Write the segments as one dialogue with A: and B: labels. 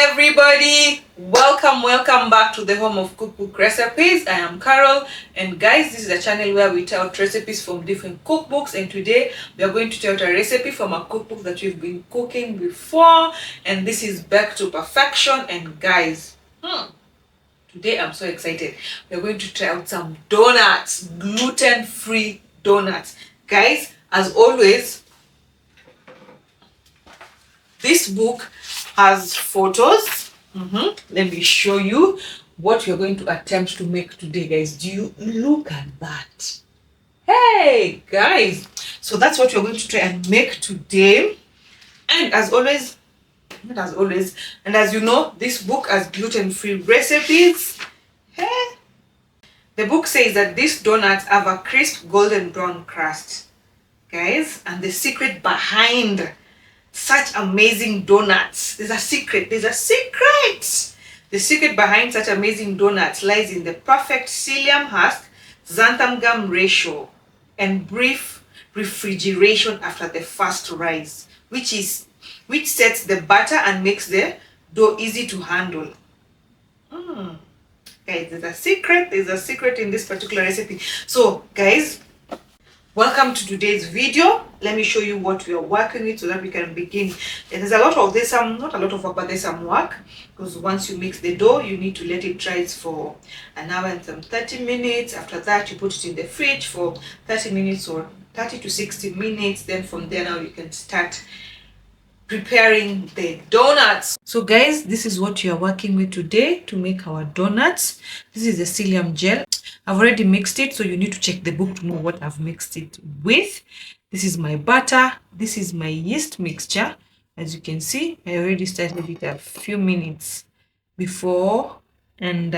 A: everybody, welcome back to the home of cookbook recipes. I am Carol, and guys, this is a channel where we tell recipes from different cookbooks, and today we are going to tell a recipe from a cookbook that we've been cooking before, and this is Back to Perfection. And guys, today I'm so excited. We're going to try out some donuts, gluten-free donuts. Guys, as always, this book has photos. Let me show you what we're going to attempt to make today, guys. Do you look at that? Hey guys, so that's what we're going to try and make today. And as always, not as always, and as you know, this book has gluten-free recipes. Hey, the book says that these donuts have a crisp golden brown crust, guys, and the secret behind such amazing donuts, there's a secret. The secret behind such amazing donuts lies in the perfect psyllium husk xanthan gum ratio and brief refrigeration after the first rise, which sets the butter and makes the dough easy to handle. Guys, there's a secret in this particular recipe. So guys, welcome to today's video. Let me show you what we are working with so that we can begin. And there's not a lot of work, but there's some work, because once you mix the dough, you need to let it rise for an hour and some 30 minutes. After that, you put it in the fridge for 30 minutes or 30 to 60 minutes. Then from there, now you can start preparing the donuts. So guys, this is what you are working with today to make our donuts. This is the psyllium gel. I've already mixed it, so you need to check the book to know what I've mixed it with. This is my butter. This is my yeast mixture. As you can see, I already started it a few minutes before. And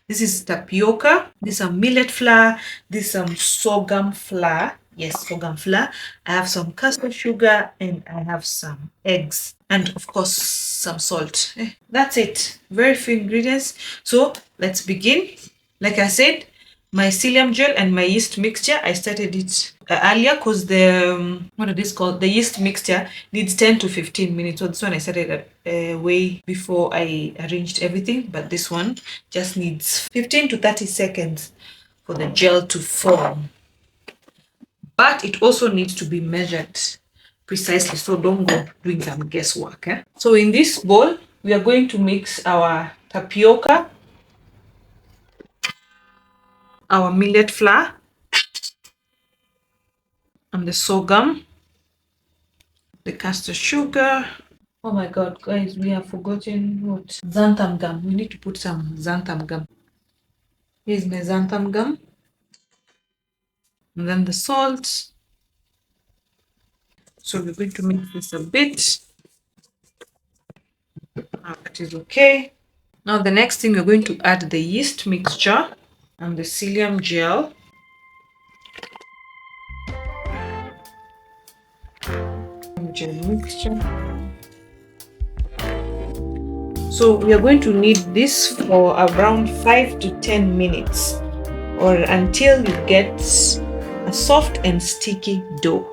A: this is tapioca. This is some millet flour. This is some sorghum flour. Yes, sorghum flour. I have some castor sugar, and I have some eggs, and of course some salt. That's it. Very few ingredients. So let's begin. Like I said, my psyllium gel and my yeast mixture, I started it earlier because the the yeast mixture needs 10 to 15 minutes. So this one I started way before I arranged everything, but this one just needs 15 to 30 seconds for the gel to form. But it also needs to be measured precisely, so don't go doing some guesswork. So in this bowl, we are going to mix our tapioca, our millet flour, and the sorghum, the castor sugar. Oh my god, guys, we have forgotten what? Xanthan gum. We need to put some xanthan gum. Here's my xanthan gum. And then the salt. So we're going to mix this a bit. That is okay. Now the next thing, we're going to add the yeast mixture and the psyllium gel. Gel mixture. So we are going to knead this for around 5 to 10 minutes, or until you get a soft and sticky dough.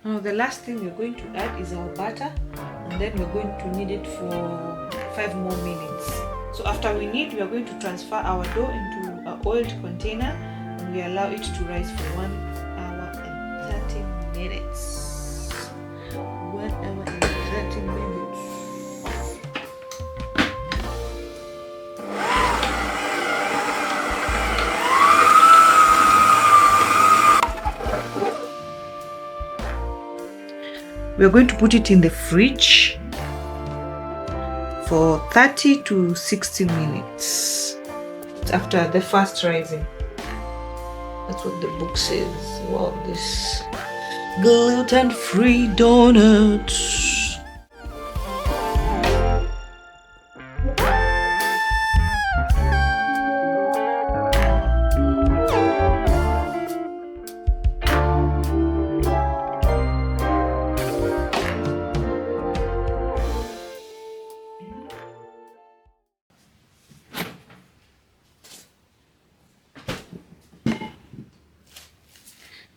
A: Now the last thing we're going to add is our butter, and then we're going to knead it for 5 more minutes. So after we knead, we are going to transfer our dough into an oiled container, and we allow it to rise for 1 hour and 30 minutes. 1 hour and 30 minutes. We're going to put it in the fridge for 30 to 60 minutes after the first rising. That's what the book says. Wow, this gluten-free donuts.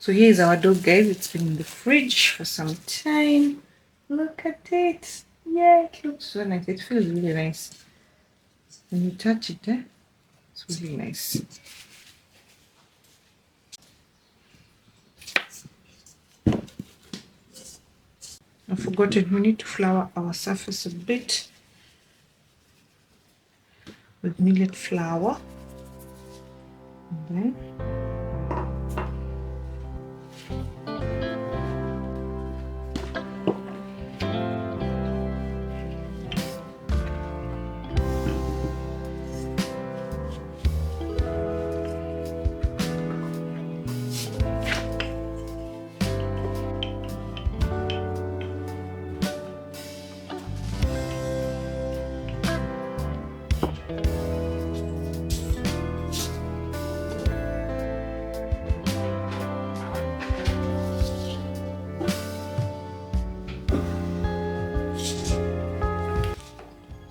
A: So here is our dough, guys. It's been in the fridge for some time. Look at it. Yeah, it looks so nice. It feels really nice. When you touch it, it's really nice. I forgot it. We need to flour our surface a bit with millet flour. And then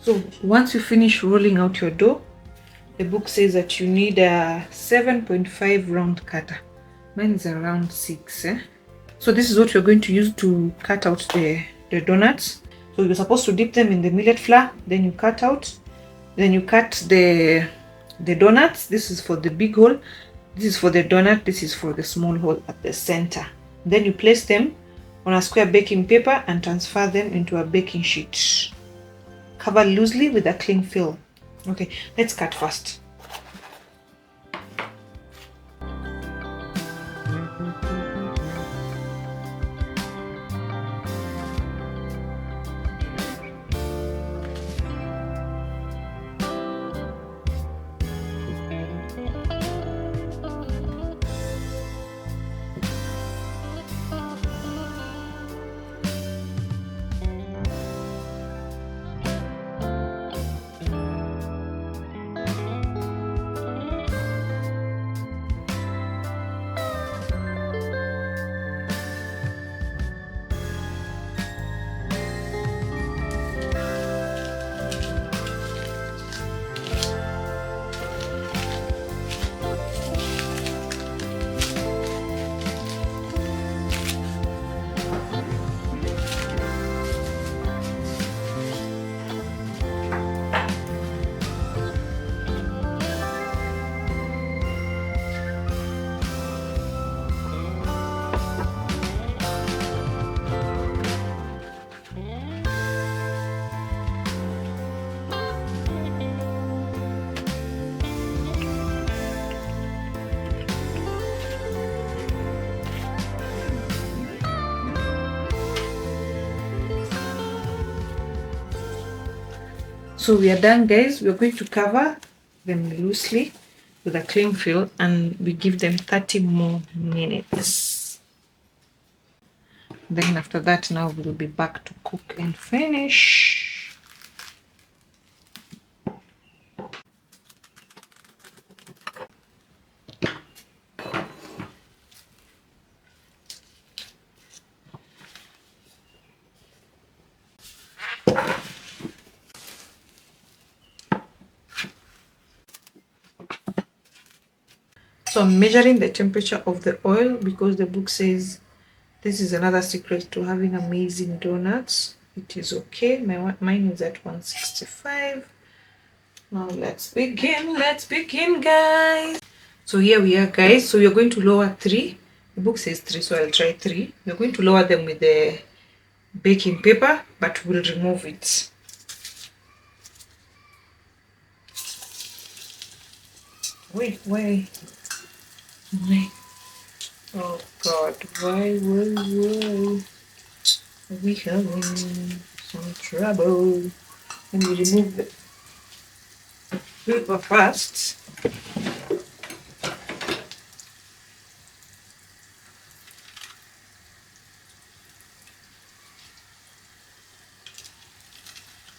A: so once you finish rolling out your dough, the book says that you need a 7.5 round cutter. Mine is around 6. So this is what you're going to use to cut out the donuts. So you're supposed to dip them in the millet flour, then you cut out, then you cut the donuts. This is for the big hole, this is for the donut, this is for the small hole at the center. Then you place them on a square baking paper and transfer them into a baking sheet. Cover loosely with a cling film. Okay, let's cut first. So we are done, guys. We're going to cover them loosely with a cling film and we give them 30 more minutes. Then after that, now we'll be back to cook and finish. So I'm measuring the temperature of the oil because the book says this is another secret to having amazing donuts. It is okay. Mine is at 165. Now let's begin, guys. So here we are, guys. So you're going to lower 3. The book says 3, so I'll try 3. We're going to lower them with the baking paper, but we'll remove it. Wait. Oh God, why are we having some trouble? Let me remove the paper first.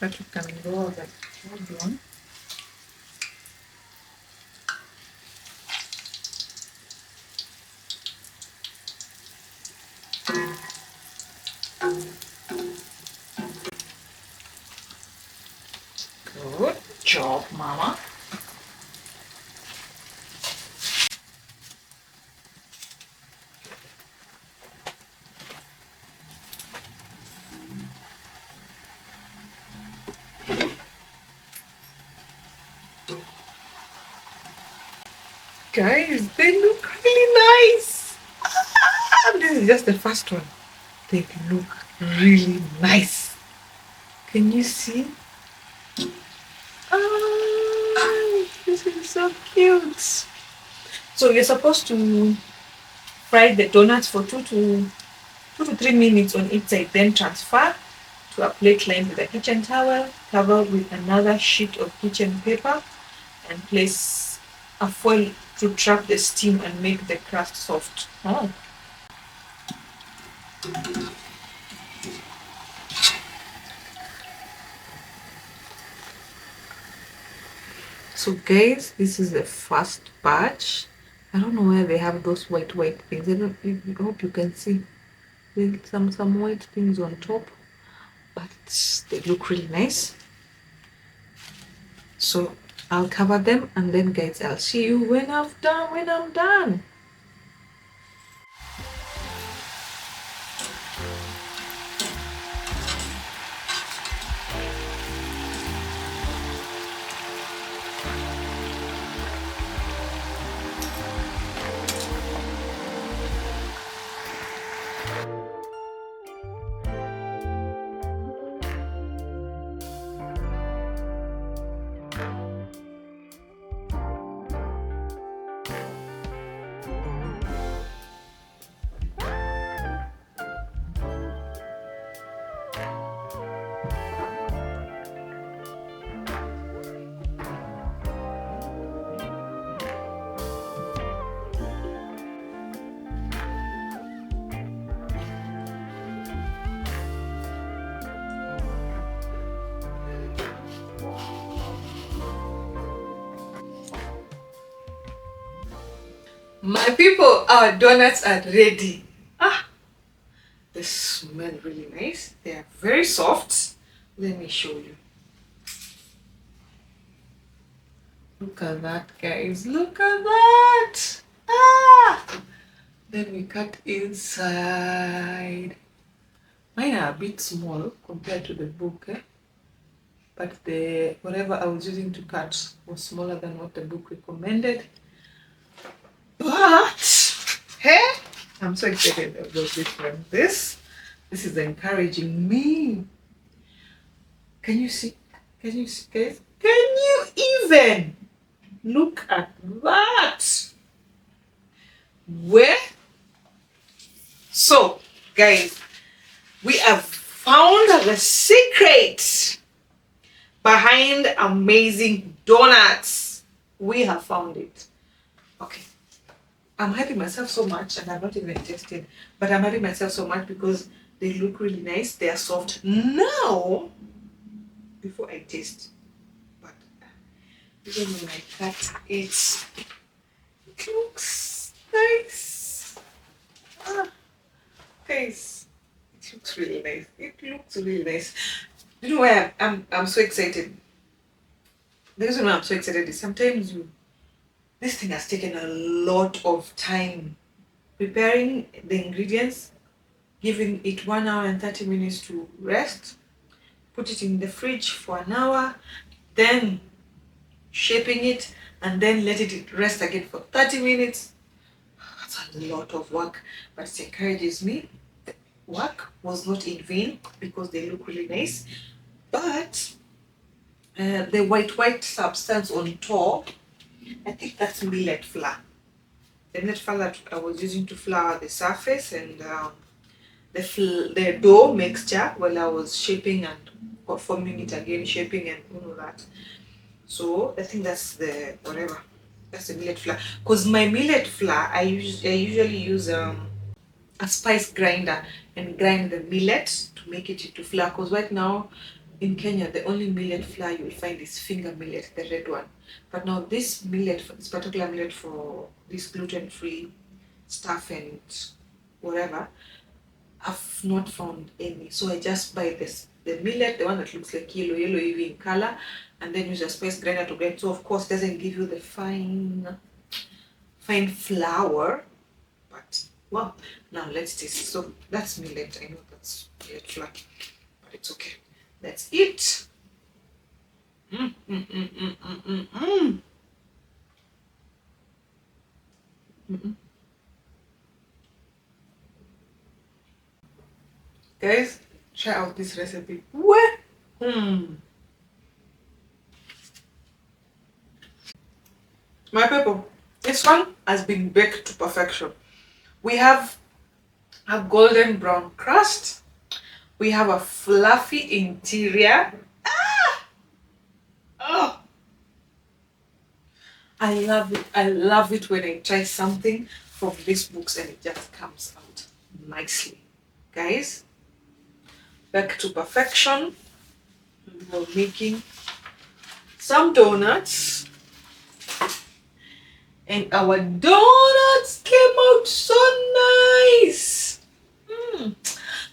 A: But you can lower the problem. Good job, Mama. Guys, they look really nice. This is just the first one. They look really nice. Can you see? This is so cute. So you're supposed to fry the donuts for 2 to 3 minutes on each side, then transfer to a plate lined with a kitchen towel, cover with another sheet of kitchen paper, and place a foil to trap the steam and make the crust soft. Oh. So guys, this is the first batch. I don't know where they have those white things. I hope you can see. There's some white things on top, but they look really nice. So I'll cover them, and then guys, I'll see you when I'm done. My people, our donuts are ready. They smell really nice. They are very soft. Let me show you. Look at that, guys. Look at that. Then we cut inside. Mine are a bit small compared to the book, but the whatever I was using to cut was smaller than what the book recommended. But hey, I'm so excited about this one. This is encouraging me. Can you see? Can you see, guys? Can you even look at that? Where? So, guys, we have found the secret behind amazing donuts. We have found it. Okay. I'm hyping myself so much, and I've not even tasted, but I'm hyping myself so much because they look really nice. They are soft. Now, before I taste, but even when I cut it, it looks nice. Guys, it looks really nice. It looks really nice. You know why I'm so excited? The reason why I'm so excited is sometimes this thing has taken a lot of time preparing the ingredients, giving it 1 hour and 30 minutes to rest, put it in the fridge for an hour, then shaping it, and then let it rest again for 30 minutes. That's a lot of work, but it encourages me. The work was not in vain because they look really nice. But the white substance on top, I think that's millet flour. The millet flour that I was using to flour the surface and the dough mixture while I was shaping and forming it again, shaping and all of that. So I think that's the whatever. That's the millet flour. Because my millet flour, I usually use a spice grinder and grind the millet to make it into flour. Because right now in Kenya, the only millet flour you will find is finger millet, the red one. But now this millet, this particular millet for this gluten-free stuff and whatever, I've not found any. So I just buy the millet, the one that looks like yellow even in color, and then use a spice grinder to grind. So of course it doesn't give you the fine flour, but well, now let's taste. So that's millet. I know that's millet flour, but it's okay. Let's eat. Guys, try out this recipe. Where? My people, this one has been baked to perfection. We have a golden brown crust. We have a fluffy interior. Oh, I love it. I love it when I try something from these books and it just comes out nicely. Guys, back to perfection. We're making some donuts, and our donuts came out so nice.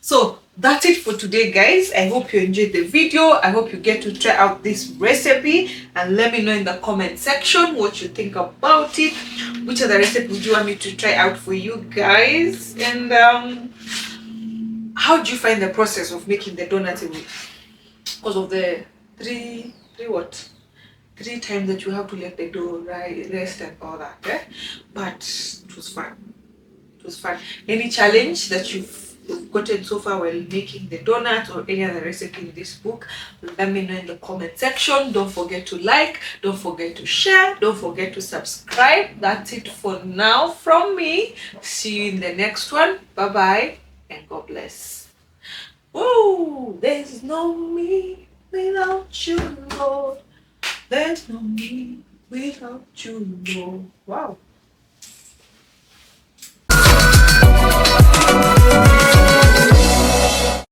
A: So that's it for today, guys. I hope you enjoyed the video. I hope you get to try out this recipe and let me know in the comment section what you think about it. Which other recipe would you want me to try out for you guys? And how do you find the process of making the donuts? Because of the three times that you have to let the dough rest and all that, eh? But it was fun. It was fun. Any challenge that you've gotten so far while making the donut or any other recipe in this book, let me know in the comment section. Don't forget to like, don't forget to share, don't forget to subscribe. That's it for now from me. See you in the next one. Bye bye and God bless. Oh, there's no me without you, Lord. There's no me without you, Lord. Wow.